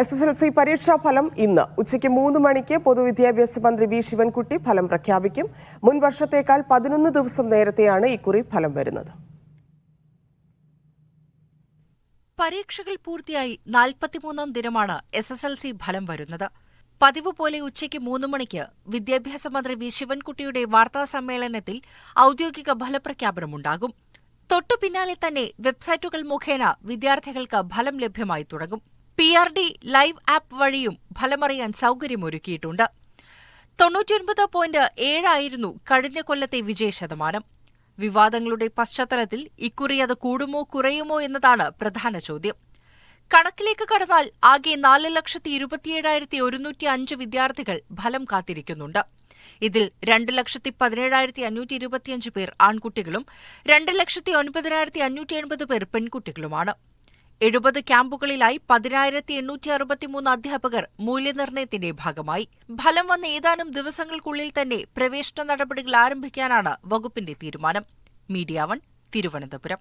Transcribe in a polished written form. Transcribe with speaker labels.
Speaker 1: SSLC പരീക്ഷാഫലം ഇന്ന് ഉച്ചയ്ക്ക് 3 മണിക്ക് പൊതുവിദ്യാഭ്യാസ മന്ത്രി വി ശിവൻകുട്ടി ഫലം പ്രഖ്യാപിക്കും. മുൻ വർഷത്തേക്കാൾ 11 ദിവസം നേരത്തെയാണ് ഇക്കുറി ഫലം വരുന്നത്.
Speaker 2: പരീക്ഷകൾ പൂർത്തിയായി 43ാം ദിനമാണ് SSLC ഫലം വരുന്നത്. പതിവ് പോലെ ഉച്ചയ്ക്ക് 3 മണിക്ക് വിദ്യാഭ്യാസ മന്ത്രി വി ശിവൻകുട്ടിയുടെ വാർത്താസമ്മേളനത്തിൽ ഔദ്യോഗിക ഫലപ്രഖ്യാപനമുണ്ടാകും. തൊട്ടു പിന്നാലെ തന്നെ വെബ്സൈറ്റുകൾ മുഖേന വിദ്യാർത്ഥികൾക്ക് ഫലം ലഭ്യമായി തുടങ്ങും. PRD ലൈവ് ആപ്പ് വഴിയും ഫലമറിയാൻ സൗകര്യമൊരുക്കിയിട്ടുണ്ട്. 99.7 ആയിരുന്നു കഴിഞ്ഞ കൊല്ലത്തെ വിജയശതമാനം. വിവാദങ്ങളുടെ പശ്ചാത്തലത്തിൽ ഇക്കുറി അത് കൂടുമോ കുറയുമോ എന്നതാണ് പ്രധാന ചോദ്യം. കണക്കിലേക്ക് കടന്നാൽ ആകെ 4,27,105 വിദ്യാർത്ഥികൾ ഫലം കാത്തിരിക്കുന്നുണ്ട്. ഇതിൽ 2,17,525 പേർ ആൺകുട്ടികളും 2,09,580 പേർ പെൺകുട്ടികളുമാണ്. 70 ക്യാമ്പുകളിലായി 10,863 അധ്യാപകർ മൂല്യനിർണ്ണയത്തിന്റെ ഭാഗമായി. ഫലം വന്ന ഏതാനും ദിവസങ്ങൾക്കുള്ളിൽ തന്നെ പ്രവേശന നടപടികൾ ആരംഭിക്കാനാണ് വകുപ്പിന്റെ തീരുമാനം. മീഡിയ 1 തിരുവനന്തപുരം.